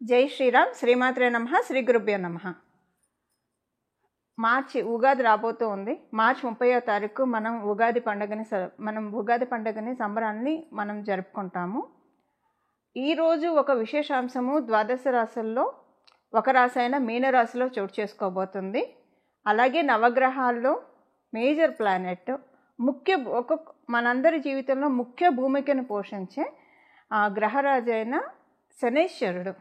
జై శ్రీరామ్. శ్రీమాత్రే నమః. శ్రీ గురుభ్యో నమః. మార్చి ఉగాది రాబోతూ ఉంది. మార్చి 30వ తారీఖు మనం ఉగాది పండుగని సంబరాన్ని మనం జరుపుకుంటాము. ఈరోజు ఒక విశేషాంశము ద్వాదశ రాశుల్లో ఒక రాశి అయిన మీనరాశిలో చోటు చేసుకోబోతుంది. అలాగే నవగ్రహాల్లో మేజర్ ప్లానెట్ మనందరి జీవితంలో ముఖ్య భూమికను పోషించే గ్రహరాజు అయిన శనైశ్వరుడు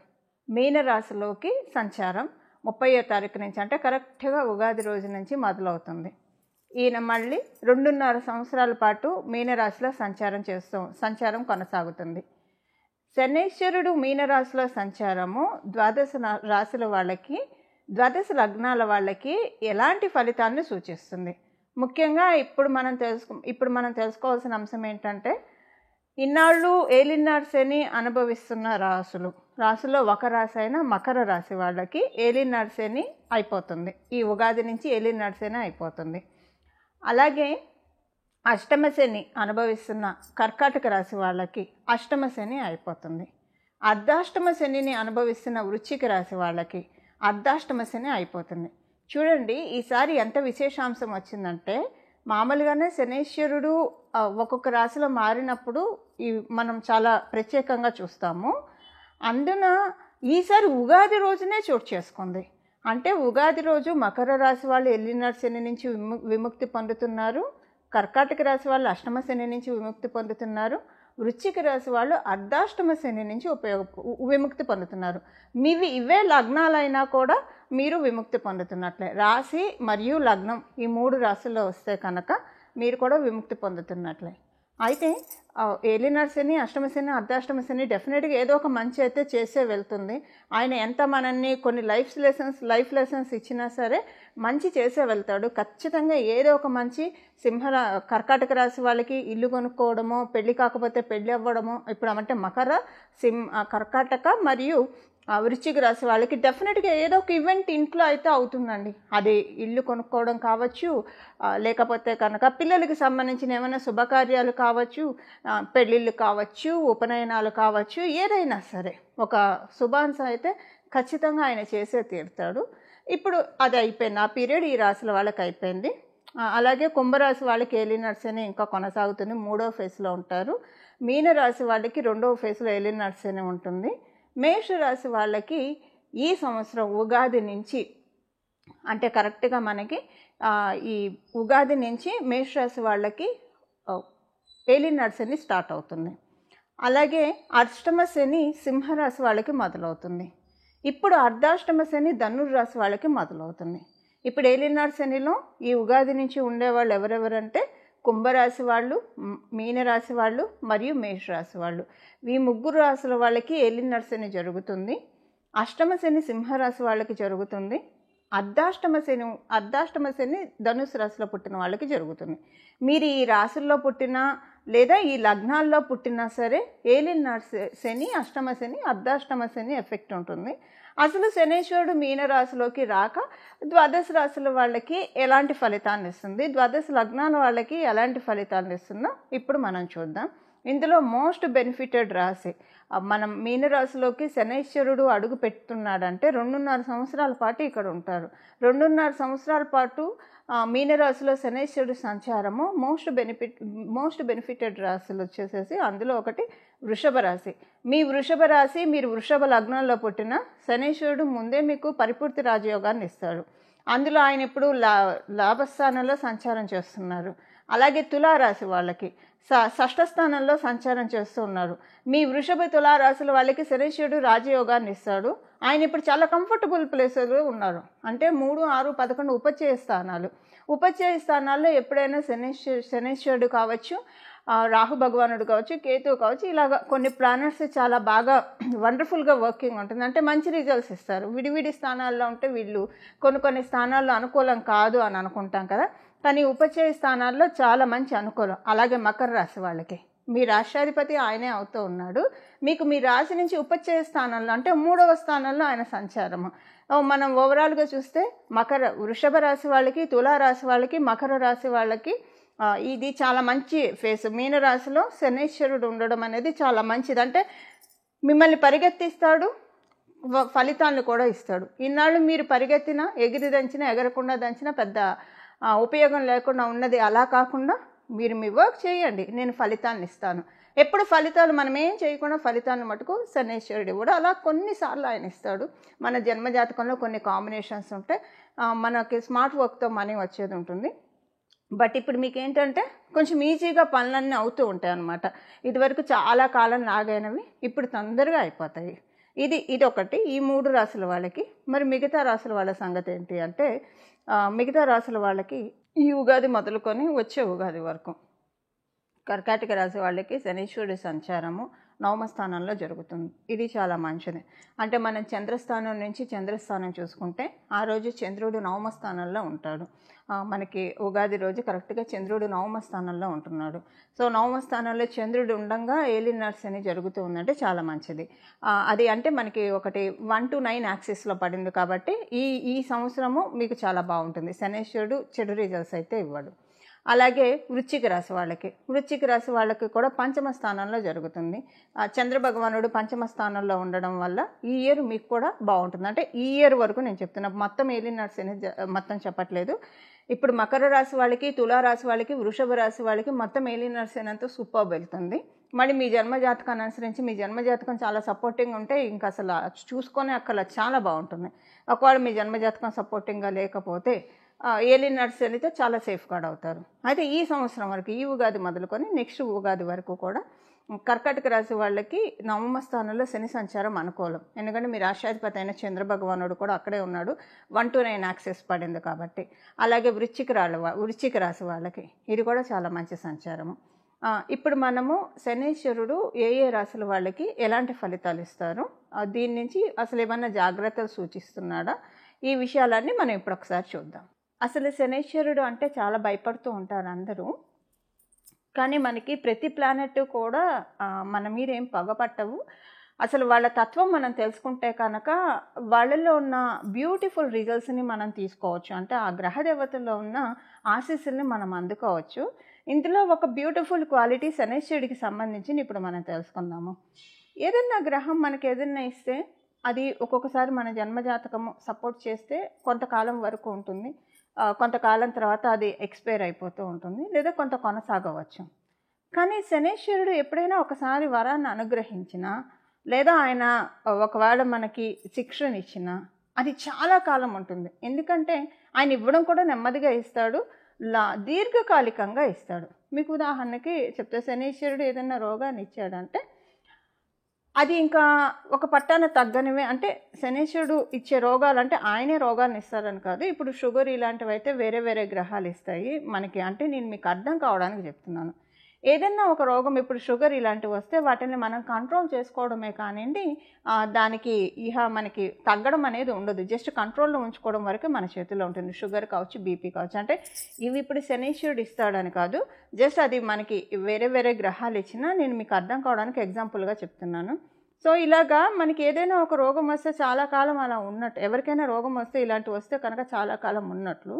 మీనరాశిలోకి సంచారం 30వ తారీఖు నుంచి, అంటే కరెక్ట్గా ఉగాది రోజు నుంచి మొదలవుతుంది. ఈయన మళ్ళీ 2.5 సంవత్సరాల పాటు మీనరాశిలో సంచారం కొనసాగుతుంది. శనైశ్వరుడు మీనరాశిలో సంచారము ద్వాదశ రాశుల వాళ్ళకి, ద్వాదశ లగ్నాల వాళ్ళకి ఎలాంటి ఫలితాన్ని సూచిస్తుంది? ముఖ్యంగా ఇప్పుడు మనం తెలుసుకోవాల్సిన అంశం ఏంటంటే, ఇన్నాళ్ళు ఏలినాడు శని అనుభవిస్తున్న రాశుల్లో ఒక రాశి అయిన మకర రాశి వాళ్ళకి ఏలినాడు శని అయిపోతుంది. ఈ ఉగాది నుంచి ఏలినాడు శని అయిపోతుంది. అలాగే అష్టమ శని అనుభవిస్తున్న కర్కాటక రాశి వాళ్ళకి అష్టమ శని అయిపోతుంది. అర్ధాష్టమ శనిని అనుభవిస్తున్న వృశ్చిక రాశి వాళ్ళకి అర్ధాష్టమ శని అయిపోతుంది. చూడండి, ఈసారి ఎంత విశేషాంశం వచ్చిందంటే, మామూలుగానే శనైశ్వరుడు ఒక్కొక్క రాశిలో మారినప్పుడు మనం చాలా ప్రత్యేకంగా చూస్తాము. అందున ఈసారి ఉగాది రోజునే చోటు చేసుకుంది. అంటే ఉగాది రోజు మకర రాశి వాళ్ళు ఏలినాడు శని నుంచి విముక్తి పొందుతున్నారు, కర్కాటక రాశి వాళ్ళు అష్టమ శని నుంచి విముక్తి పొందుతున్నారు, వృశ్చిక రాశి వాళ్ళు అర్ధాష్టమ శని నుంచి విముక్తి పొందుతున్నారు. ఇవే లగ్నాలైనా కూడా మీరు విముక్తి పొందుతున్నట్లే. రాశి మరియు లగ్నం ఈ 3 రాశుల్లో వస్తే కనుక మీరు కూడా విముక్తి పొందుతున్నట్లే. అయితే ఏలినాడు శని, అష్టమ శని, అర్ధాష్టమ శని డెఫినెట్గా ఏదో ఒక మంచి అయితే చేసే వెళ్తుంది. ఆయన ఎంత మనల్ని కొన్ని లైఫ్ లెసన్స్ ఇచ్చినా సరే మంచి చేసే వెళ్తాడు. ఖచ్చితంగా ఏదో ఒక మంచి కర్కాటక రాశి వాళ్ళకి ఇల్లు కొనుక్కోవడమో, పెళ్ళి కాకపోతే పెళ్ళి అవ్వడమో, ఇప్పుడు అంటే కర్కాటక మరియు వృశ్చిక రాశి వాళ్ళకి డెఫినెట్గా ఏదో ఒక ఈవెంట్ ఇంట్లో అయితే అవుతుందండి. అది ఇల్లు కొనుక్కోవడం కావచ్చు, లేకపోతే కనుక పిల్లలకి సంబంధించిన ఏమైనా శుభకార్యాలు కావచ్చు, పెళ్ళిళ్ళు కావచ్చు, ఉపనయనాలు కావచ్చు, ఏదైనా సరే ఒక శుభాంశం అయితే ఖచ్చితంగా ఆయన చేసే తీరుతాడు. ఇప్పుడు అది అయిపోయింది, ఆ పీరియడ్ ఈ రాశుల వాళ్ళకి అయిపోయింది. అలాగే కుంభరాశి వాళ్ళకి ఏలినాడు శని ఇంకా కొనసాగుతుంది, 3వ ఫేజ్లో ఉంటారు. మీనరాశి వాళ్ళకి 2వ ఫేజ్లో ఏలినాడు శని ఉంటుంది. మేషరాశి వాళ్ళకి ఈ సంవత్సరం ఉగాది నుంచి, అంటే కరెక్ట్గా మనకి ఈ ఉగాది నుంచి మేషరాశి వాళ్ళకి ఏలినాడు శని స్టార్ట్ అవుతుంది. అలాగే అష్టమ శని సింహరాశి వాళ్ళకి మొదలవుతుంది. ఇప్పుడు అర్ధాష్టమ శని ధనుర్రాశి వాళ్ళకి మొదలవుతుంది. ఇప్పుడు ఏలినాడు శనిలో ఈ ఉగాది నుంచి ఉండేవాళ్ళు ఎవరెవరంటే కుంభరాశి వాళ్ళు, మీనరాశి వాళ్ళు మరియు మేషరాశి వాళ్ళు. ఈ 3 రాశుల వాళ్ళకి ఏలినాడు శని జరుగుతుంది. అష్టమ శని సింహరాశి వాళ్ళకి జరుగుతుంది. అర్ధాష్టమ శని ధనుసు రాశిలో పుట్టిన వాళ్ళకి జరుగుతుంది. మీరు ఈ రాశుల్లో పుట్టినా లేదా ఈ లగ్నాల్లో పుట్టినా సరే ఏలినాడు శని, అష్టమ శని, అర్ధాష్టమ శని ఎఫెక్ట్ ఉంటుంది. అసలు శనైశ్వరుడు మీనరాశిలోకి రాక ద్వాదశ రాశుల వాళ్ళకి ఎలాంటి ఫలితాన్ని ఇస్తుంది, ద్వాదశ లగ్నాల వాళ్ళకి ఎలాంటి ఫలితాన్ని ఇస్తుందో ఇప్పుడు మనం చూద్దాం. ఇందులో మోస్ట్ బెనిఫిటెడ్ రాశి మనం మీనరాశిలోకి శనైశ్వరుడు అడుగు పెడుతున్నాడంటే 2.5 సంవత్సరాల పాటు ఇక్కడ ఉంటారు. 2.5 సంవత్సరాల పాటు మీనరాశిలో శనైశ్వరుడు సంచారము మోస్ట్ బెనిఫిటెడ్ రాశులు వచ్చేసేసి అందులో ఒకటి వృషభ రాశి. మీరు వృషభ లగ్నంలో పుట్టిన శనైశ్వరుడు ముందే మీకు పరిపూర్తి రాజయోగాన్ని ఇస్తాడు. అందులో ఆయన ఇప్పుడు లాభస్థానంలో సంచారం చేస్తున్నారు. అలాగే తులారాశి వాళ్ళకి షష్ఠ స్థానంలో సంచారం చేస్తూ ఉన్నారు. మీ వృషభ తులారాశుల వాళ్ళకి శనైశ్వరుడు రాజయోగాన్ని ఇస్తాడు. ఆయన ఇప్పుడు చాలా కంఫర్టబుల్ ప్లేస్లో ఉన్నారు. అంటే 3, 6, 11 ఉపచయ స్థానాల్లో ఎప్పుడైనా శనైశ్వరుడు కావచ్చు, రాహు భగవానుడు కావచ్చు, కేతువు కావచ్చు, ఇలాగ కొన్ని ప్లానెట్స్ చాలా బాగా వండర్ఫుల్గా వర్కింగ్ ఉంటుంది. అంటే మంచి రిజల్ట్స్ ఇస్తారు. విడివిడి స్థానాల్లో ఉంటే వీళ్ళు కొన్ని స్థానాల్లో అనుకూలం కాదు అని అనుకుంటాం కదా, కానీ ఉపచయ స్థానాల్లో చాలా మంచి అనుకూలం. అలాగే మకర రాశి వాళ్ళకి మీ రాష్ట్రాధిపతి ఆయనే అవుతూ ఉన్నాడు. మీకు మీ రాశి నుంచి ఉపచయ స్థానంలో అంటే 3వ స్థానంలో ఆయన సంచారము. మనం ఓవరాల్గా చూస్తే వృషభ రాశి వాళ్ళకి, తులారాశి వాళ్ళకి, మకర రాశి వాళ్ళకి ఇది చాలా మంచి ఫేస్. మీనరాశిలో శనైశ్వరుడు ఉండడం అనేది చాలా మంచిది. అంటే మిమ్మల్ని పరిగెత్తిస్తాడు, ఫలితాలను కూడా ఇస్తాడు. ఇన్నాళ్ళు మీరు పరిగెత్తినా, ఎగిరి దంచినా, ఎగరకుండా దంచినా పెద్ద ఉపయోగం లేకుండా ఉన్నది అలా కాకుండా మీరు మీ వర్క్ చేయండి, నేను ఫలితాన్ని ఇస్తాను. ఎప్పుడు ఫలితాలు మనం ఏం చేయకుండా ఫలితాలను మటుకు శనీశ్వరుడు కూడా అలా కొన్నిసార్లు ఆయన ఇస్తాడు. మన జన్మజాతకంలో కొన్ని కాంబినేషన్స్ ఉంటాయి. మనకి స్మార్ట్ వర్క్తో మనీ వచ్చేది ఉంటుంది. బట్ ఇప్పుడు మీకు ఏంటంటే కొంచెం ఈజీగా పనులన్నీ అవుతూ ఉంటాయి అన్నమాట. ఇదివరకు చాలా కాలం లాగైనవి ఇప్పుడు తొందరగా అయిపోతాయి. ఇది ఒకటి ఈ 3 రాసుల వాళ్ళకి. మరి మిగతా రాసుల వాళ్ళ సంగతి ఏంటి అంటే మిగతా రాసుల వాళ్ళకి ఈ ఉగాది మొదలుకొని వచ్చే ఉగాది వరకు కర్కాటక రాశి వాళ్ళకి శనీశ్వరుడి సంచారము నవమ స్థానంలో జరుగుతుంది. ఇది చాలా మంచిది. అంటే మనం చంద్రస్థానం నుంచి చంద్రస్థానం చూసుకుంటే ఆ రోజు చంద్రుడు నవమ స్థానంలో ఉంటాడు. మనకి ఉగాది రోజు కరెక్ట్గా చంద్రుడు నవమ స్థానంలో ఉంటున్నాడు. సో నవమ స్థానంలో చంద్రుడు ఉండగా ఏలినాటి శని జరుగుతూ ఉందంటే చాలా మంచిది. అది అంటే మనకి ఒకటి 1 to 9 యాక్సిస్లో పడింది కాబట్టి ఈ సంవత్సరము మీకు చాలా బాగుంటుంది. శనీశ్వరుడు చెడు రిజల్ట్స్ అయితే ఇవ్వడు. అలాగే వృశ్చిక రాశి వాళ్ళకి కూడా పంచమ స్థానంలో జరుగుతుంది. చంద్ర భగవానుడు పంచమ స్థానంలో ఉండడం వల్ల ఈ ఇయర్ మీకు కూడా బాగుంటుంది. అంటే ఈ ఇయర్ వరకు నేను చెప్తున్నా, మొత్తం ఏలినాటి శని మొత్తం చెప్పట్లేదు. ఇప్పుడు మకర రాశి వాళ్ళకి, తులారాశి వాళ్ళకి, వృషభ రాశి వాళ్ళకి మొత్తం ఏలినాటి శని అంతా సూపర్ వెళ్తుంది. మళ్ళీ మీ జన్మజాతకాన్ని అనుసరించి మీ జన్మజాతకం చాలా సపోర్టింగ్ ఉంటే ఇంకా అసలు చూసుకొని అక్కడ చాలా బాగుంటుంది. ఒకవేళ మీ జన్మజాతకం సపోర్టింగ్గా లేకపోతే ఏలినాటి శనితో చాలా సేఫ్ గార్డ్ అవుతారు. అయితే ఈ సంవత్సరం వరకు ఈ ఉగాది మొదలుకొని నెక్స్ట్ ఉగాది వరకు కూడా కర్కాటక రాశి వాళ్ళకి నవమ స్థానంలో శని సంచారం అనుకూలం. ఎందుకంటే మీ రాష్ట్రాధిపతి అయిన చంద్ర భగవానుడు కూడా అక్కడే ఉన్నాడు. 1 to 9 యాక్సెస్ పడింది కాబట్టి. అలాగే వృశ్చిక రాశి వాళ్ళకి ఇది కూడా చాలా మంచి సంచారము. ఇప్పుడు మనము శనీశ్వరుడు ఏ రాశుల వాళ్ళకి ఎలాంటి ఫలితాలు ఇస్తారు, దీని నుంచి అసలు ఏమన్నా జాగ్రత్తలు సూచిస్తున్నాడా, ఈ విషయాలన్నీ మనం ఇప్పుడు ఒకసారి చూద్దాం. అసలు శనీశ్వరుడు అంటే చాలా భయపడుతూ ఉంటారు అందరూ. కానీ మనకి ప్రతి ప్లానెట్ కూడా మన మీద ఏం పగపట్టవు. అసలు వాళ్ళ తత్వం మనం తెలుసుకుంటే కనుక వాళ్ళలో ఉన్న బ్యూటిఫుల్ రిజల్ట్స్ని మనం తీసుకోవచ్చు. అంటే ఆ గ్రహ దేవతల్లో ఉన్న ఆశీస్సుల్ని మనం అందుకోవచ్చు. ఇందులో ఒక బ్యూటిఫుల్ క్వాలిటీ శనీశ్వరుడికి సంబంధించి ఇప్పుడు మనం తెలుసుకుందాము. ఏదైనా గ్రహం మనకి ఏదైనా ఇస్తే అది ఒక్కొక్కసారి మన జన్మజాతకము సపోర్ట్ చేస్తే కొంతకాలం వరకు ఉంటుంది, కొంతకాలం తర్వాత అది ఎక్స్పైర్ అయిపోతూ ఉంటుంది, లేదా కొంత కొనసాగవచ్చు. కానీ శనీశ్వరుడు ఎప్పుడైనా ఒకసారి వరాన్ని అనుగ్రహించినా లేదా ఆయన ఒకవేళ మనకి శిక్షణ ఇచ్చినా అది చాలా కాలం ఉంటుంది. ఎందుకంటే ఆయన ఇవ్వడం కూడా నెమ్మదిగా ఇస్తాడు, దీర్ఘకాలికంగా ఇస్తాడు. మీకు ఉదాహరణకి చెప్తే శనీశ్వరుడు ఏదైనా రోగాన్ని ఇచ్చాడంటే అది ఇంకా ఒక పట్టాన తగ్గనివే. అంటే శనీశ్వరుడు ఇచ్చే రోగాలు అంటే ఆయనే రోగాన్ని ఇస్తారని కాదు. ఇప్పుడు షుగర్ ఇలాంటివి అయితే వేరే వేరే గ్రహాలు ఇస్తాయి మనకి. అంటే నేను మీకు అర్థం కావడానికి చెప్తున్నాను. ఏదైనా ఒక రోగం ఇప్పుడు షుగర్ ఇలాంటివి వస్తే వాటిని మనం కంట్రోల్ చేసుకోవడమే కానివ్వండి, దానికి మనకి తగ్గడం అనేది ఉండదు. జస్ట్ కంట్రోల్లో ఉంచుకోవడం వరకే మన చేతిలో ఉంటుంది. షుగర్ కావచ్చు, బీపీ కావచ్చు. అంటే ఇవి ఇప్పుడు శనీశ్వరుడు ఇస్తాడని కాదు, జస్ట్ అది మనకి వేరే వేరే గ్రహాలు ఇచ్చినా నేను మీకు అర్థం కావడానికి ఎగ్జాంపుల్గా చెప్తున్నాను. సో ఇలాగా మనకి ఏదైనా ఒక రోగం వస్తే చాలా కాలం అలా ఉన్నట్టు, ఎవరికైనా రోగం వస్తే ఇలాంటివి వస్తే కనుక చాలా కాలం ఉన్నట్లు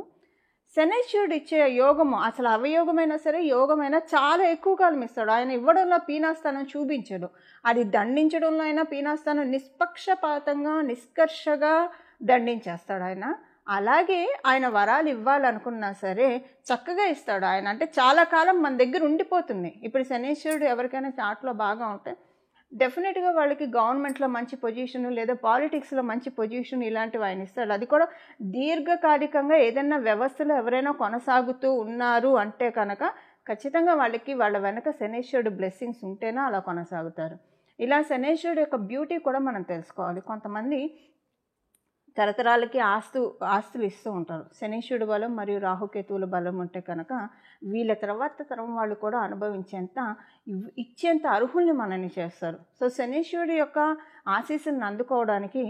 శనీశ్వరుడు ఇచ్చే యోగము అసలు అవయోగమైనా సరే యోగమైనా చాలా ఎక్కువ కాలం ఇస్తాడు. ఆయన ఇవ్వడంలో పీనాస్థానం చూపించడు, అది దండించడంలో అయినా పీనాస్థానం నిష్పక్షపాతంగా నిష్కర్షగా దండించేస్తాడు ఆయన. అలాగే ఆయన వరాలు ఇవ్వాలనుకున్నా సరే చక్కగా ఇస్తాడు ఆయన. అంటే చాలా కాలం మన దగ్గర ఉండిపోతుంది. ఇప్పుడు శనీశ్వరుడు ఎవరికైనా చాట్లో బాగా ఉంటే డెఫినెట్గా వాళ్ళకి గవర్నమెంట్లో మంచి పొజిషన్ లేదా పాలిటిక్స్లో మంచి పొజిషన్ ఇలాంటివి ఆయన ఇస్తాడు. అది కూడా దీర్ఘకాలికంగా ఏదైనా వ్యవస్థలో ఎవరైనా కొనసాగుతూ ఉన్నారు అంటే కనుక ఖచ్చితంగా వాళ్ళ వెనక శనీశ్వరుడు బ్లెస్సింగ్స్ ఉంటేనే అలా కొనసాగుతారు. ఇలా శనీశ్వరుడు యొక్క బ్యూటీ కూడా మనం తెలుసుకోవాలి. కొంతమంది తరతరాలకి ఆస్తులు ఇస్తూ ఉంటారు. శనీశ్వరుడు బలం మరియు రాహుకేతువుల బలం ఉంటే కనుక వీళ్ళ తర్వాత తరం వాళ్ళు కూడా అనుభవించేంత ఇచ్చేంత అర్హుల్ని మనల్ని చేస్తారు. సో శనీశ్వరుడు యొక్క ఆశీస్సులను అందుకోవడానికి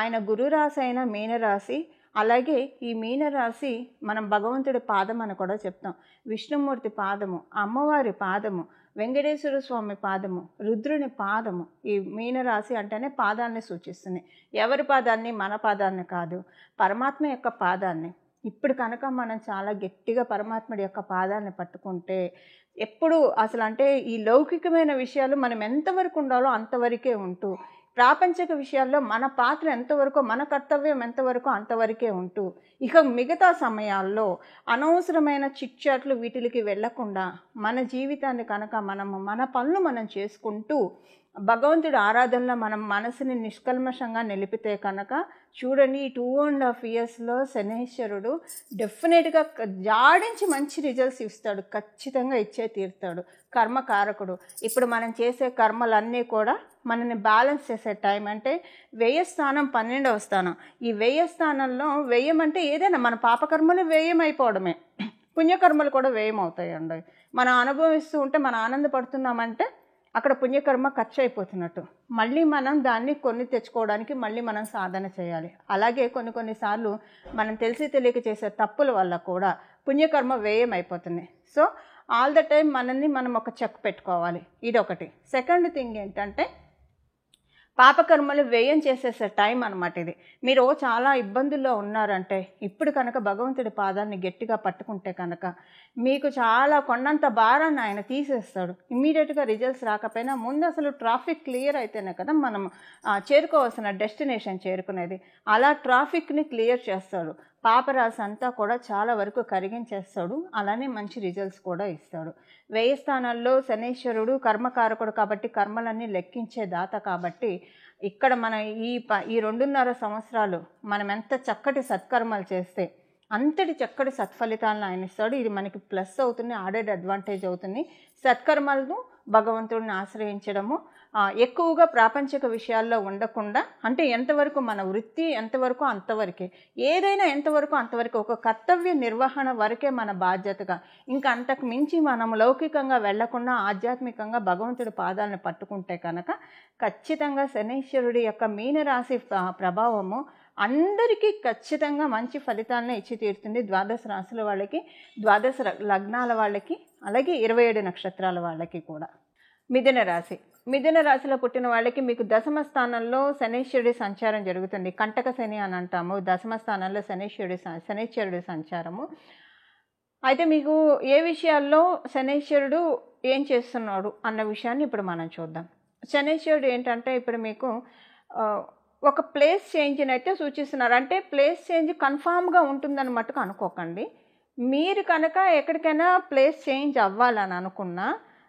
ఆయన గురురాశి అయిన మీనరాశి, అలాగే ఈ మీనరాశి మనం భగవంతుడి పాదం అని కూడా చెప్తాం. విష్ణుమూర్తి పాదము, అమ్మవారి పాదము, వెంకటేశ్వర స్వామి పాదము, రుద్రుని పాదము. ఈ మీనరాశి అంటేనే పాదాన్ని సూచిస్తుంది. ఎవరి పాదాన్ని? మన పాదాన్ని కాదు, పరమాత్మ యొక్క పాదాన్ని. ఇప్పుడు కనుక మనం చాలా గట్టిగా పరమాత్ముడి యొక్క పాదాన్ని పట్టుకుంటే ఎప్పుడు అసలు అంటే ఈ లౌకికమైన విషయాలు మనం ఎంతవరకు ఉండాలో అంతవరకే ఉంటూ ప్రాపంచిక విషయాల్లో మన పాత్ర ఎంతవరకు, మన కర్తవ్యం ఎంతవరకు అంతవరకే ఉంటూ, ఇక మిగతా సమయాల్లో అనవసరమైన చిట్చాట్లు వీటికి వెళ్లకుండా మన జీవితాన్ని కనుక మన పనులు మనం చేసుకుంటూ భగవంతుడి ఆరాధనలో మనం మనసుని నిష్కల్మషంగా నిలిపితే కనుక చూడండి, ఈ 2.5 yearsలో శనేశ్వరుడు డెఫినెట్గా జాడించి మంచి రిజల్ట్స్ ఇస్తాడు, ఖచ్చితంగా ఇచ్చే తీరుతాడు. కర్మకారకుడు. ఇప్పుడు మనం చేసే కర్మలన్నీ కూడా మనని బ్యాలెన్స్ చేసే టైం. అంటే వ్యయ స్థానం 12వ స్థానం. ఈ వ్యయ స్థానంలో వ్యయం అంటే ఏదైనా మన పాపకర్మలు వ్యయం అయిపోవడమే, పుణ్యకర్మలు కూడా వ్యయం అవుతాయండి. మనం అనుభవిస్తూ ఉంటే మనం ఆనందపడుతున్నామంటే అక్కడ పుణ్యకర్మ ఖర్చు అయిపోతున్నట్టు. మళ్ళీ మనం దాన్ని కొన్ని తెచ్చుకోవడానికి మళ్ళీ మనం సాధన చేయాలి. అలాగే కొన్నిసార్లు మనం తెలిసి తెలియక చేసే తప్పుల వల్ల కూడా పుణ్యకర్మ వ్యయం అయిపోతుంది. సో ఆల్ ద టైం మనల్ని మనం ఒక చెక్ పెట్టుకోవాలి. ఇదొకటి. సెకండ్ థింగ్ ఏంటంటే పాపకర్మలు వ్యయం చేసేసే టైం అనమాట ఇది. మీరు చాలా ఇబ్బందుల్లో ఉన్నారంటే ఇప్పుడు కనుక భగవంతుడి పాదాన్ని గట్టిగా పట్టుకుంటే కనుక మీకు చాలా కొండంత భారాన్ని ఆయన తీసేస్తాడు. ఇమ్మీడియట్గా రిజల్ట్స్ రాకపోయినా ముందు అసలు ట్రాఫిక్ క్లియర్ అయితేనే కదా మనం చేరుకోవాల్సిన డెస్టినేషన్ చేరుకునేది. అలా ట్రాఫిక్ని క్లియర్ చేస్తాడు. పాపరాశి అంతా కూడా చాలా వరకు కరిగించేస్తాడు. అలానే మంచి రిజల్ట్స్ కూడా ఇస్తాడు. వ్యయ స్థానాల్లో శనేశ్వరుడు కర్మకారకుడు కాబట్టి కర్మలన్నీ లెక్కించే దాత కాబట్టి ఇక్కడ మన ఈ 2.5 సంవత్సరాలు మనం ఎంత చక్కటి సత్కర్మలు చేస్తే అంతటి చక్కటి సత్ఫలితాలను ఆయన ఇస్తాడు. ఇది మనకి ప్లస్ అవుతుంది, ఆడెడ్ అడ్వాంటేజ్ అవుతుంది. సత్కర్మలను భగవంతుడిని ఆశ్రయించడము, ఎక్కువగా ప్రాపంచిక విషయాల్లో ఉండకుండా, అంటే ఎంతవరకు మన వృత్తి ఎంతవరకు అంతవరకే, ఏదైనా ఎంతవరకు అంతవరకు, ఒక కర్తవ్య నిర్వహణ వరకే మన బాధ్యతగా, ఇంకా అంతకు మించి మనం లౌకికంగా వెళ్లకుండా ఆధ్యాత్మికంగా భగవంతుడి పాదాలను పట్టుకుంటే కనుక ఖచ్చితంగా శనీశ్వరుడి యొక్క మీనరాశి ప్రభావము అందరికీ ఖచ్చితంగా మంచి ఫలితాలను ఇచ్చి తీరుతుంది. 12 రాశుల వాళ్ళకి, 12 లగ్నాల వాళ్ళకి, అలాగే 27 నక్షత్రాల వాళ్ళకి కూడా. మిథున రాశి. మిథున రాశిలో పుట్టిన వాళ్ళకి మీకు దశమ స్థానంలో శనీశ్వరుడి సంచారం జరుగుతుంది. కంటక శని అని అంటాము. దశమ స్థానంలో శనీశ్వరుడి సంచారము. అయితే మీకు ఏ విషయాల్లో శనీశ్వరుడు ఏం చేస్తున్నాడు అన్న విషయాన్ని ఇప్పుడు మనం చూద్దాం. శనీశ్వరుడు ఏంటంటే ఇప్పుడు మీకు ఒక ప్లేస్ చేంజ్ని అయితే సూచిస్తున్నారు. అంటే ప్లేస్ చేంజ్ కన్ఫామ్గా ఉంటుందని మట్టుకు అనుకోకండి. మీరు కనుక ఎక్కడికైనా ప్లేస్ చేంజ్ అవ్వాలని అనుకున్నా,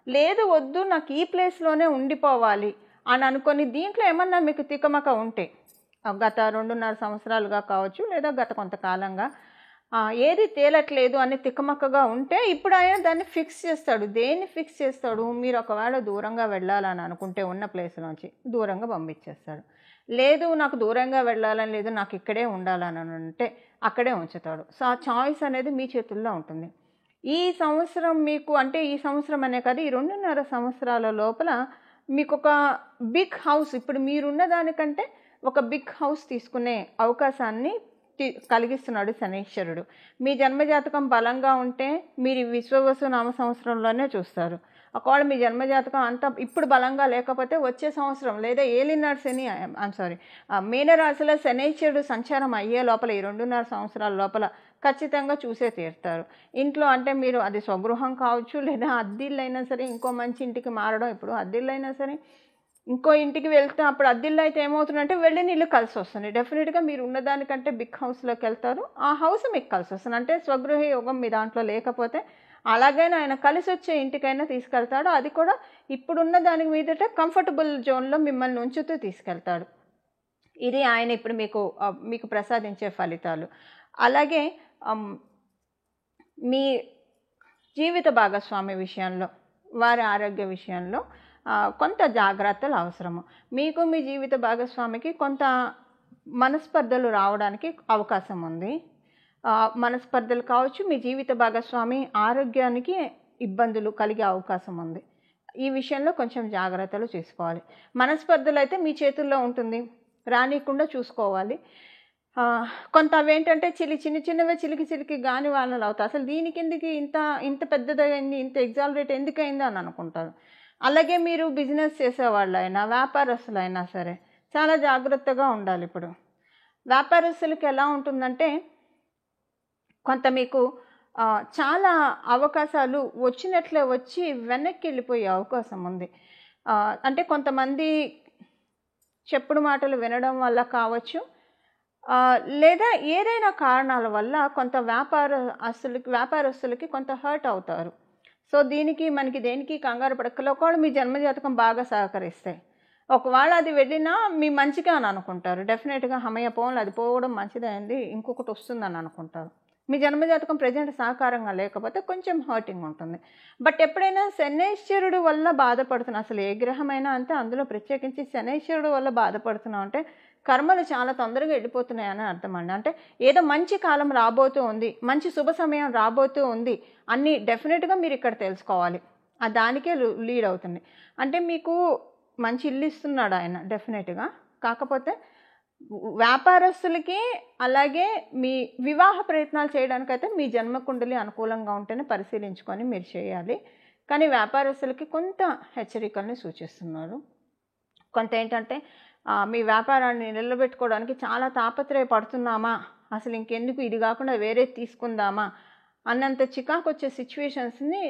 లేదు వద్దు నాకు ఈ ప్లేస్లోనే ఉండిపోవాలి అని అనుకొని దీంట్లో ఏమన్నా మీకు తికమక ఉంటే గత 2.5 సంవత్సరాలుగా కావచ్చు, లేదా గత కొంతకాలంగా ఏది తేలట్లేదు అని తికమకగా ఉంటే ఇప్పుడు ఆయన దాన్ని ఫిక్స్ చేస్తాడు. దేన్ని ఫిక్స్ చేస్తాడు? మీరు ఒకవేళ దూరంగా వెళ్ళాలని అనుకుంటే ఉన్న ప్లేస్ నుంచి దూరంగా పంపించేస్తాడు. లేదు నాకు దూరంగా వెళ్ళాలని లేదు, నాకు ఇక్కడే ఉండాలని అంటే అక్కడే ఉంచుతాడు. సో ఆ చాయిస్ అనేది మీ చేతుల్లో ఉంటుంది. ఈ సంవత్సరం మీకు, అంటే ఈ సంవత్సరం అనే కాదు, ఈ 2.5 సంవత్సరాల లోపల మీకు ఒక బిగ్ హౌస్, ఇప్పుడు మీరున్న దానికంటే ఒక బిగ్ హౌస్ తీసుకునే అవకాశాన్ని కలిగిస్తున్నాడు శనీశ్వరుడు. మీ జన్మజాతకం బలంగా ఉంటే మీరు విశ్వవసు నామ సంవత్సరంలోనే చూస్తారు. ఒకవేళ మీ జన్మజాతకం అంతా ఇప్పుడు బలంగా లేకపోతే వచ్చే సంవత్సరం, లేదా ఏలినాడు శని, మీనరాశిలో శనీశ్వరుడు సంచారం అయ్యే లోపల ఈ 2.5 సంవత్సరాల లోపల ఖచ్చితంగా చూసే తీరుతారు. ఇంట్లో అంటే మీరు అది స్వగృహం కావచ్చు, లేదా అద్దిళ్ళైనా సరే, ఇంకో మంచి ఇంటికి మారడం. ఇప్పుడు అద్దిళ్ళైనా సరే ఇంకో ఇంటికి వెళ్తే అప్పుడు అద్దిల్లో అయితే ఏమవుతుందంటే వెళ్ళి నీళ్ళు కలిసి వస్తుంది. డెఫినెట్గా మీరు ఉన్నదానికంటే బిగ్ హౌస్లోకి వెళ్తారు, ఆ హౌస్ మీకు కలిసి వస్తుంది. అంటే స్వగృహ యోగం మీ దాంట్లో లేకపోతే అలాగైనా ఆయన కలిసి వచ్చే ఇంటికైనా తీసుకెళ్తాడు. అది కూడా ఇప్పుడున్న దానికి మీదట కంఫర్టబుల్ జోన్లో మిమ్మల్ని ఉంచుతూ తీసుకెళ్తాడు. ఇది ఆయన ఇప్పుడు మీకు ప్రసాదించే ఫలితాలు. అలాగే మీ జీవిత భాగస్వామి విషయంలో, వారి ఆరోగ్య విషయంలో కొంత జాగ్రత్తలు అవసరము. మీకు మీ జీవిత భాగస్వామికి కొంత మనస్పర్ధలు రావడానికి అవకాశం ఉంది. మనస్పర్ధలు కావచ్చు, మీ జీవిత భాగస్వామి ఆరోగ్యానికి ఇబ్బందులు కలిగే అవకాశం ఉంది. ఈ విషయంలో కొంచెం జాగ్రత్తలు తీసుకోవాలి. మనస్పర్ధలు అయితే మీ చేతుల్లో ఉంటుంది, రానికుండా చూసుకోవాలి. కొంత అవేంటంటే చిన్నవే చిలికి గాని వాళ్ళలు అవుతాయి. అసలు దీనికి ఎందుకు ఇంత పెద్దదైంది, ఇంత ఎగ్జాలరేట్ ఎందుకైంది అని అనుకుంటారు. అలాగే మీరు బిజినెస్ చేసేవాళ్ళైనా వ్యాపారస్తులైనా సరే చాలా జాగ్రత్తగా ఉండాలి. ఇప్పుడు వ్యాపారస్తులకి ఎలా ఉంటుందంటే కొంత మీకు చాలా అవకాశాలు వచ్చినట్లే వచ్చి వెనక్కి వెళ్ళిపోయే అవకాశం ఉంది. అంటే కొంతమంది చెప్పుడు మాటలు వినడం వల్ల కావచ్చు, లేదా ఏదైనా కారణాల వల్ల కొంత వ్యాపారస్తులకి కొంత హర్ట్ అవుతారు. సో దీనికి మనకి దేనికి కంగారు పడక్కల. ఒకవేళ మీ జన్మజాతకం బాగా సహకరిస్తాయి, ఒకవేళ అది వెళ్ళినా మీ మంచిగా అని అనుకుంటారు. డెఫినెట్గా హమయ్య పోన్లు అది పోవడం మంచిదైంది, ఇంకొకటి వస్తుందని అనుకుంటారు. మీ జన్మజాతకం ప్రజెంట్ సహకారంగా లేకపోతే కొంచెం హర్టింగ్ ఉంటుంది. బట్ ఎప్పుడైనా శనైశ్వరుడు వల్ల బాధపడుతున్నాం, అసలు ఏ గ్రహమైనా అంతే, అందులో ప్రత్యేకించి శనైశ్వరుడు వల్ల బాధపడుతున్నాం అంటే కర్మలు చాలా తొందరగా వెళ్ళిపోతున్నాయని అర్థం అండి. అంటే ఏదో మంచి కాలం రాబోతూ ఉంది, మంచి శుభ సమయం రాబోతూ ఉంది అన్నీ డెఫినెట్గా మీరు ఇక్కడ తెలుసుకోవాలి. దానికే లీడ్ అవుతుంది. అంటే మీకు మంచి ఇల్లు ఇస్తున్నాడు ఆయన డెఫినెట్గా. కాకపోతే వ్యాపారస్తులకి అలాగే మీ వివాహ ప్రయత్నాలు చేయడానికైతే మీ జన్మకుండలి అనుకూలంగా ఉంటేనే పరిశీలించుకొని మీరు చేయాలి. కానీ వ్యాపారస్తులకి కొంత హెచ్చరికల్ని సూచిస్తున్నారు. కొంత ఏంటంటే మీ వ్యాపారాన్ని నిలబెట్టుకోవడానికి చాలా తాపత్రయపడుతున్నామా, అసలు ఇంకెందుకు ఇది కాకుండా వేరే తీసుకుందామా అన్నంత చికాకు వచ్చే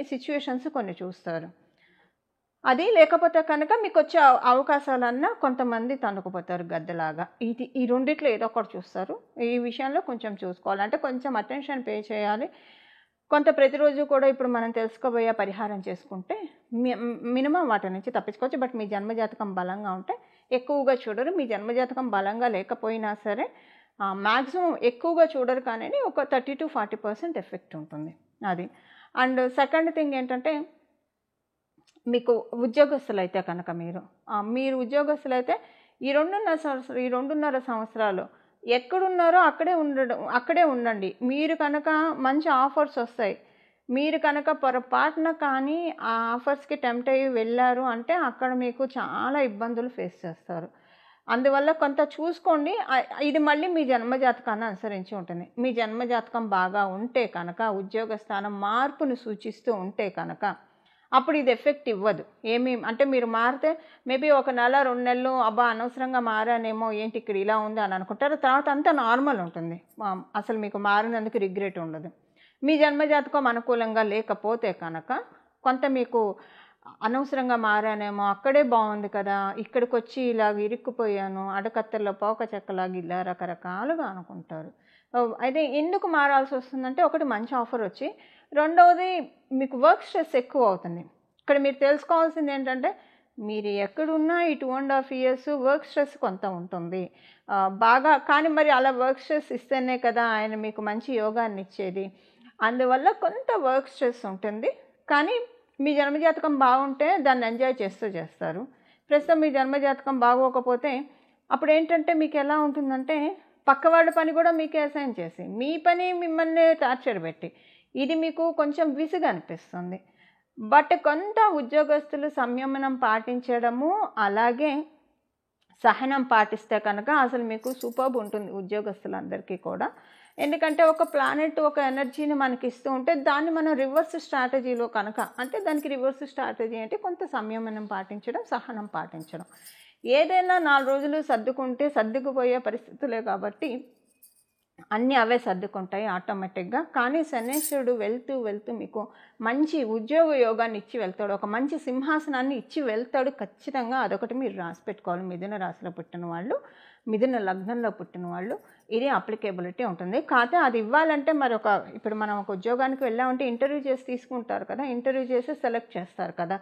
సిచ్యువేషన్స్ కొన్ని చూస్తారు. అది లేకపోతే కనుక మీకు వచ్చే అవకాశాలన్నా కొంతమంది తన్నుకుపోతారు గద్దలాగా. ఈ రెండిట్లో ఏదో ఒకటి చూస్తారు. ఈ విషయంలో కొంచెం చూసుకోవాలి, అంటే కొంచెం అటెన్షన్ పే చేయాలి. కొంత ప్రతిరోజు కూడా ఇప్పుడు మనం తెలుసుకోబోయే పరిహారం చేసుకుంటే మినిమం వాటి నుంచి తప్పించుకోవచ్చు. బట్ మీ జన్మజాతకం బలంగా ఉంటే ఎక్కువగా చూడరు. మీ జన్మజాతకం బలంగా లేకపోయినా సరే మ్యాక్సిమం ఎక్కువగా చూడరు, కానీ ఒక 30 to 40% ఎఫెక్ట్ ఉంటుంది అది. అండ్ సెకండ్ థింగ్ ఏంటంటే, మీకు ఉద్యోగస్తులైతే కనుక మీరు ఉద్యోగస్తులైతే ఈ 2.5 సంవత్సరాలు ఎక్కడున్నారో అక్కడే ఉండండి. మీరు కనుక మంచి ఆఫర్స్ వస్తాయి, మీరు కనుక పొరపాటున కానీ ఆ ఆఫర్స్కి టెంప్ట్ అయ్యి వెళ్ళారు అంటే అక్కడ మీకు చాలా ఇబ్బందులు ఫేస్ చేస్తారు. అందువల్ల కొంత చూసుకోండి. ఇది మళ్ళీ మీ జన్మజాతకాన్ని అనుసరించి ఉంటుంది. మీ జన్మజాతకం బాగా ఉంటే కనుక, ఉద్యోగ స్థానం మార్పును సూచిస్తూ ఉంటే కనుక అప్పుడు ఇది ఎఫెక్ట్ ఇవ్వదు. అంటే మీరు మారితే మేబీ 1 నెల 2 నెలలు అబ్బా అనవసరంగా మారానేమో, ఏంటి ఇక్కడ ఇలా ఉంది అని అనుకుంటారు. తర్వాత అంతా నార్మల్ ఉంటుంది, అసలు మీకు మారినందుకు రిగ్రెట్ ఉండదు. మీ జన్మజాతకం అనుకూలంగా లేకపోతే కనుక కొంత మీకు అనవసరంగా మారానేమో, అక్కడే బాగుంది కదా, ఇక్కడికి వచ్చి ఇలాగ ఇరుక్కుపోయాను, అడకత్తెల్లో పోక చెక్కలాగా ఇలా రకరకాలుగా అనుకుంటారు. అయితే ఎందుకు మారాల్సి వస్తుందంటే, ఒకటి మంచి ఆఫర్ వచ్చి, రెండవది మీకు వర్క్ స్ట్రెస్ ఎక్కువ అవుతుంది. ఇక్కడ మీరు తెలుసుకోవాల్సింది ఏంటంటే, మీరు ఎక్కడున్నా ఈ 2.5 years వర్క్ స్ట్రెస్ కొంత ఉంటుంది బాగా. కానీ మరి అలా వర్క్ స్ట్రెస్ ఇస్తేనే కదా ఆయన మీకు మంచి యోగాన్ని ఇచ్చేది. అందువల్ల కొంత వర్క్ స్ట్రెస్ ఉంటుంది. కానీ మీ జన్మజాతకం బాగుంటే దాన్ని ఎంజాయ్ చేస్తారు. ప్రస్తుతం మీ జన్మజాతకం బాగోకపోతే అప్పుడు ఏంటంటే మీకు ఎలా ఉంటుందంటే, పక్కవాళ్ళ పని కూడా మీకే అసైన్ చేసి మీ పని మిమ్మల్ని టార్చర్ పెట్టి ఇది మీకు కొంచెం విసుగు అనిపిస్తుంది. బట్ కొంత ఉద్యోగస్తులు సంయమనం పాటించడము అలాగే సహనం పాటిస్తే కనుక అసలు మీకు సూపర్బ్ ఉంటుంది ఉద్యోగస్తులందరికీ కూడా. ఎందుకంటే ఒక ప్లానెట్ ఒక ఎనర్జీని మనకి ఇస్తూ ఉంటే దాన్ని మనం రివర్స్ స్ట్రాటజీలో కనుక, అంటే దానికి రివర్స్ స్ట్రాటజీ అంటే కొంత సంయమనం పాటించడం, సహనం పాటించడం. ఏదైనా 4 రోజులు సర్దుకుంటే సర్దుకుపోయే పరిస్థితులే కాబట్టి అన్నీ అవే సర్దుకుంటాయి ఆటోమేటిక్గా. కానీ శనైశ్వరుడు వెళ్తూ మీకు మంచి ఉద్యోగ యోగాన్ని ఇచ్చి వెళ్తాడు, ఒక మంచి సింహాసనాన్ని ఇచ్చి వెళ్తాడు ఖచ్చితంగా. అదొకటి మీరు రాసి పెట్టుకోవాలి. మిథున రాశిలో పుట్టిన వాళ్ళు, మిథున లగ్నంలో పుట్టిన వాళ్ళు ఇది అప్లికేబిలిటీ ఉంటుంది. కాకపోతే అది ఇవ్వాలంటే ఇప్పుడు మనం ఒక ఉద్యోగానికి వెళ్ళామంటే ఇంటర్వ్యూ చేసి తీసుకుంటారు కదా, ఇంటర్వ్యూ చేసి సెలెక్ట్ చేస్తారు కదా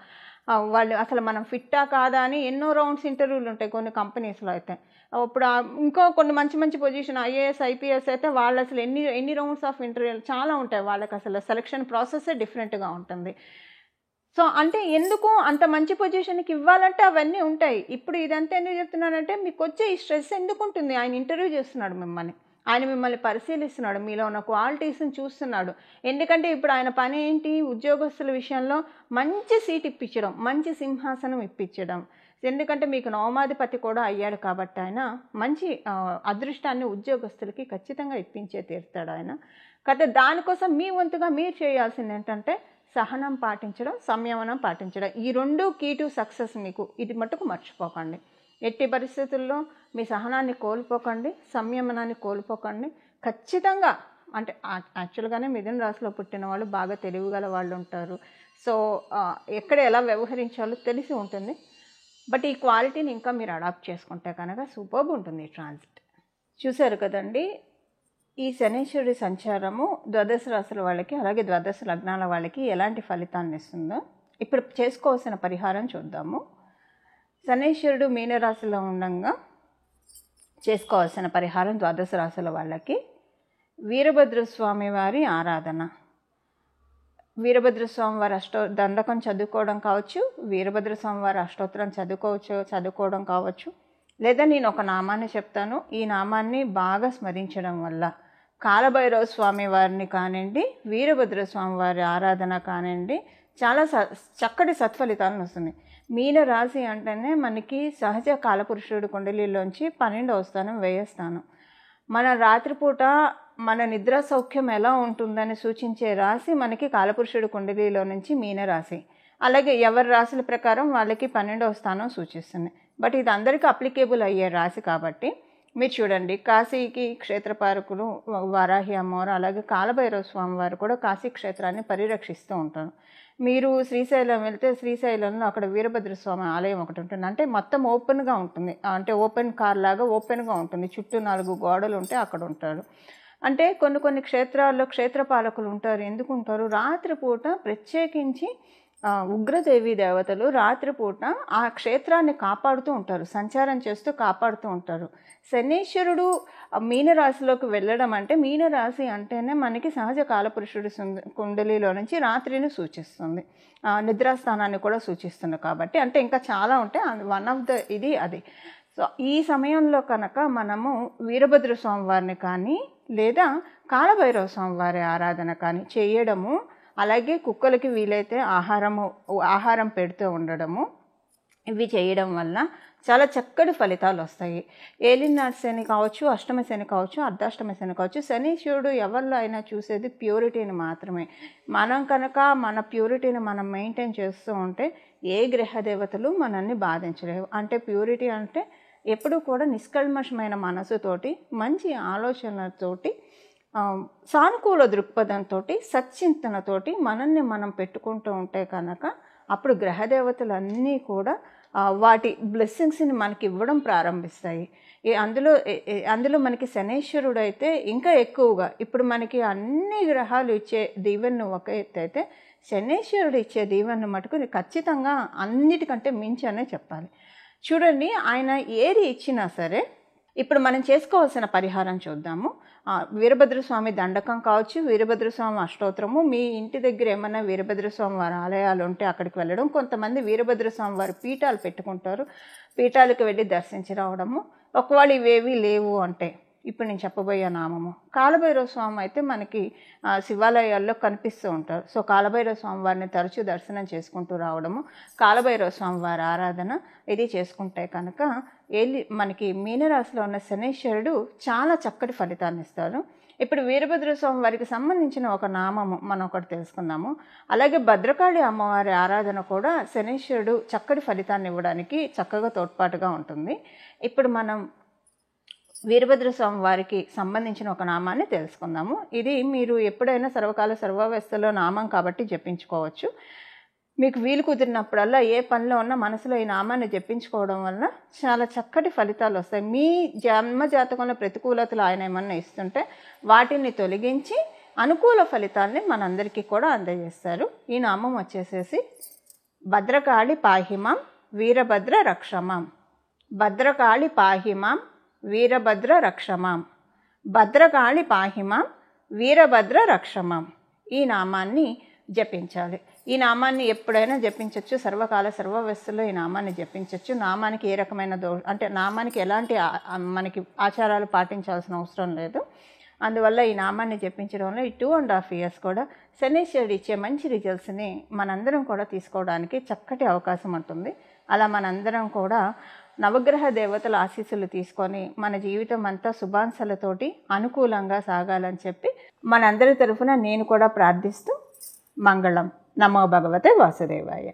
వాళ్ళు, అసలు మనం ఫిట్టా కాదా అని ఎన్నో రౌండ్స్ ఇంటర్వ్యూలు ఉంటాయి కొన్ని కంపెనీస్లో అయితే. ఇప్పుడు ఇంకో కొన్ని మంచి పొజిషన్ ఐఏఎస్ ఐపీఎస్ అయితే వాళ్ళు అసలు ఎన్ని రౌండ్స్ ఆఫ్ ఇంటర్వ్యూలు చాలా ఉంటాయి, వాళ్ళకి అసలు సెలక్షన్ ప్రాసెస్సే డిఫరెంట్గా ఉంటుంది. సో అంటే ఎందుకు అంత మంచి పొజిషన్కి ఇవ్వాలంటే అవన్నీ ఉంటాయి. ఇప్పుడు ఇదంతా ఎందుకు చెప్తున్నానంటే, మీకు వచ్చే ఈ స్ట్రెస్ ఎందుకు ఉంటుంది, ఆయన ఇంటర్వ్యూ చేస్తున్నాడు మిమ్మల్ని, ఆయన మిమ్మల్ని పరిశీలిస్తున్నాడు, మీలో ఉన్న క్వాలిటీస్ని చూస్తున్నాడు. ఎందుకంటే ఇప్పుడు ఆయన పని ఏంటి, ఉద్యోగస్తుల విషయంలో మంచి సీట్ ఇప్పించడం, మంచి సింహాసనం ఇప్పించడం. ఎందుకంటే మీకు నవమాధిపతి కూడా అయ్యాడు కాబట్టి ఆయన మంచి అదృష్టాన్ని ఉద్యోగస్తులకి ఖచ్చితంగా ఇప్పించే తీరుతాడు ఆయన. కాకపోతే దానికోసం మీ వంతుగా మీరు చేయాల్సింది ఏంటంటే సహనం పాటించడం, సంయమనం పాటించడం. ఈ 2 కీ టు సక్సెస్ మీకు. ఇది మటుకు మర్చిపోకండి. ఎట్టి పరిస్థితుల్లో మీ సహనాన్ని కోల్పోకండి, సంయమనాన్ని కోల్పోకండి. ఖచ్చితంగా అంటే యాక్చువల్గానే మిథున రాశిలో పుట్టిన వాళ్ళు బాగా తెలివిగల వాళ్ళు ఉంటారు. సో ఎక్కడ ఎలా వ్యవహరించాలో తెలిసి ఉంటుంది. బట్ ఈ క్వాలిటీని ఇంకా మీరు అడాప్ట్ చేసుకుంటే కనుక సూపర్బ్ ఉంటుంది ట్రాన్సిట్. చూశారు కదండి, ఈ శనీశ్వరుడి సంచారము ద్వాదశ రాశుల వాళ్ళకి అలాగే ద్వాదశ లగ్నాల వాళ్ళకి ఎలాంటి ఫలితాన్ని ఇస్తుందో ఇప్పుడు చేసుకోవాల్సిన పరిహారం చూద్దాము. శనీశ్వరుడు మీనరాశిలో ఉండగా చేసుకోవాల్సిన పరిహారం ద్వాదశ రాశుల వాళ్ళకి వీరభద్రస్వామి వారి ఆరాధన. వీరభద్రస్వామి వారి దండకం చదువుకోవడం కావచ్చు, వీరభద్రస్వామి వారి అష్టోత్తరం చదువుకోవడం కావచ్చు, లేదా నేను ఒక నామాన్ని చెప్తాను, ఈ నామాన్ని బాగా స్మరించడం వల్ల కాలభైరవ స్వామి వారిని కానివ్వండి, వీరభద్రస్వామి వారి ఆరాధన కానివ్వండి, చాలా చక్కటి సత్ఫలితాలను వస్తుంది. మీన రాశి అంటేనే మనకి సహజ కాలపురుషుడు కుండలిలోంచి 12వ స్థానం, వ్యయ స్థానం. మన రాత్రిపూట మన నిద్ర సౌఖ్యం ఎలా ఉంటుందని సూచించే రాశి మనకి కాలపురుషుడు కుండలిలో నుంచి మీనరాశి. అలాగే ఎవరి రాశుల ప్రకారం వాళ్ళకి 12వ స్థానం సూచిస్తుంది. బట్ ఇది అందరికీ అప్లికేబుల్ అయ్యే రాశి కాబట్టి మీరు చూడండి, కాశీకి క్షేత్రపాలకులు వారాహి అమ్మవారు అలాగే కాలభైరవ స్వామి వారు కూడా కాశీ క్షేత్రాన్ని పరిరక్షిస్తూ ఉంటారు. మీరు శ్రీశైలం వెళ్తే శ్రీశైలంలో అక్కడ వీరభద్రస్వామి ఆలయం ఒకటి ఉంటుంది. అంటే మొత్తం ఓపెన్గా ఉంటుంది, అంటే ఓపెన్ కార్ లాగా ఓపెన్గా ఉంటుంది, చుట్టూ 4 గోడలు ఉంటే అక్కడ ఉంటాడు. అంటే కొన్ని క్షేత్రాల్లో క్షేత్రపాలకులు ఉంటారు. ఎందుకు ఉంటారు? రాత్రిపూట ప్రత్యేకించి ఉగ్రదేవి దేవతలు రాత్రిపూట ఆ క్షేత్రాన్ని కాపాడుతూ ఉంటారు, సంచారం చేస్తూ కాపాడుతూ ఉంటారు. శనీశ్వరుడు మీనరాశిలోకి వెళ్ళడం అంటే, మీనరాశి అంటేనే మనకి సహజ కాలపురుషుడు కుండలిలో నుంచి రాత్రిని సూచిస్తుంది, నిద్రాస్థానాన్ని కూడా సూచిస్తుంది. కాబట్టి అంటే ఇంకా చాలా ఉంటాయి, వన్ ఆఫ్ ద ఇది అది. సో ఈ సమయంలో కనుక మనము వీరభద్ర స్వామి వారిని కానీ లేదా కాలభైరవ స్వామి వారి ఆరాధన కానీ చేయడము, అలాగే కుక్కలకి వీలైతే ఆహారం పెడుతూ ఉండడము, ఇవి చేయడం వల్ల చాలా చక్కటి ఫలితాలు వస్తాయి. ఏలినాటి శని కావచ్చు, అష్టమ శని కావచ్చు, అర్ధాష్టమ శని కావచ్చు. శనీశ్వరుడు ఎవరిలో అయినా చూసేది ప్యూరిటీని మాత్రమే. మనం కనుక మన ప్యూరిటీని మనం మెయింటైన్ చేస్తూ ఉంటే ఏ గ్రహ దేవతలు మనల్ని బాధించలేవు. అంటే ప్యూరిటీ అంటే ఎప్పుడూ కూడా నిష్కల్మషమైన మనసుతోటి, మంచి ఆలోచనలతోటి, సానుకూల దృక్పథంతో, సచ్చింతనతోటి మనల్ని మనం పెట్టుకుంటూ ఉంటే కనుక అప్పుడు గ్రహదేవతలన్నీ కూడా వాటి బ్లెస్సింగ్స్ని మనకి ఇవ్వడం ప్రారంభిస్తాయి. అందులో మనకి శనీశ్వరుడు అయితే ఇంకా ఎక్కువగా, ఇప్పుడు మనకి అన్ని గ్రహాలు ఇచ్చే దీవెనను ఒక ఎత్తు అయితే శనీశ్వరుడు ఇచ్చే దీవెనను మటుకు ఖచ్చితంగా అన్నిటికంటే మించి అనే చెప్పాలి. చూడండి, ఆయన ఏది ఇచ్చినా సరే ఇప్పుడు మనం చేసుకోవాల్సిన పరిహారం చూద్దాము. వీరభద్రస్వామి దండకం కావచ్చు, వీరభద్రస్వామి అష్టోత్తరము, మీ ఇంటి దగ్గర ఏమైనా వీరభద్రస్వామి వారి ఆలయాలు ఉంటే అక్కడికి వెళ్ళడం. కొంతమంది వీరభద్రస్వామి వారి పీఠాలు పెట్టుకుంటారు, పీఠాలకు వెళ్ళి దర్శించి రావడము. ఒకవేళ ఇవేవి లేవు అంటే ఇప్పుడు నేను చెప్పబోయే నామము కాలభైరవ స్వామి అయితే మనకి శివాలయాల్లో కనిపిస్తూ ఉంటారు. సో కాలభైరవ స్వామి వారిని తరచూ దర్శనం చేసుకుంటూ రావడము, కాలభైరవ స్వామి వారి ఆరాధన ఇది చేసుకుంటే కనుక మనకి మీనరాశిలో ఉన్న శనీశ్వరుడు చాలా చక్కటి ఫలితాన్ని ఇస్తారు. ఇప్పుడు వీరభద్ర స్వామి వారికి సంబంధించిన ఒక నామము మనం ఒకటి తెలుసుకుందాము. అలాగే భద్రకాళి అమ్మవారి ఆరాధన కూడా శనీశ్వరుడు చక్కటి ఫలితాన్ని ఇవ్వడానికి చక్కగా తోడ్పాటుగా ఉంటుంది. ఇప్పుడు మనం వీరభద్ర స్వామి వారికి సంబంధించిన ఒక నామాన్ని తెలుసుకుందాము. ఇది మీరు ఎప్పుడైనా సర్వకాల సర్వావస్థలో నామం కాబట్టి జపించుకోవచ్చు. మీకు వీలు కుదిరినప్పుడల్లా ఏ పనిలో ఉన్నా మనసులో ఈ నామాన్ని జపించుకోవడం వల్ల చాలా చక్కటి ఫలితాలు వస్తాయి. మీ జన్మ జాతకంలో ప్రతికూలతలు ఆయన ఏమన్నా ఇస్తుంటే వాటిని తొలగించి అనుకూల ఫలితాలని మనందరికీ కూడా అందజేస్తారు. ఈ నామం వచ్చేసేసి భద్రకాళి పాహిమాం వీరభద్ర రక్షమాం. భద్రకాళి పాహిమాం వీరభద్ర రక్షమాం. భద్రకాళి పాహిమాం వీరభద్ర రక్షమాం. ఈ నామాన్ని జపించాలి. ఈ నామాన్ని ఎప్పుడైనా జపించవచ్చు, సర్వకాల సర్వవస్థలో ఈ నామాన్ని జపించవచ్చు. నామానికి ఏ రకమైన అంటే నామానికి ఎలాంటి మనకి ఆచారాలు పాటించాల్సిన అవసరం లేదు. అందువల్ల ఈ నామాన్ని జపించడం వల్ల ఈ 2.5 years కూడా శనీశ్వరుడు ఇచ్చే మంచి రిజల్ట్స్ని మనందరం కూడా తీసుకోవడానికి చక్కటి అవకాశం ఉంటుంది. అలా మనందరం కూడా నవగ్రహ దేవతల ఆశీస్సులు తీసుకొని మన జీవితం అంతా శుభాంశాలతోటి అనుకూలంగా సాగాలని చెప్పి మనందరి తరఫున నేను కూడా ప్రార్థిస్తూ మంగళం. నమో భగవతే వాసుదేవాయ.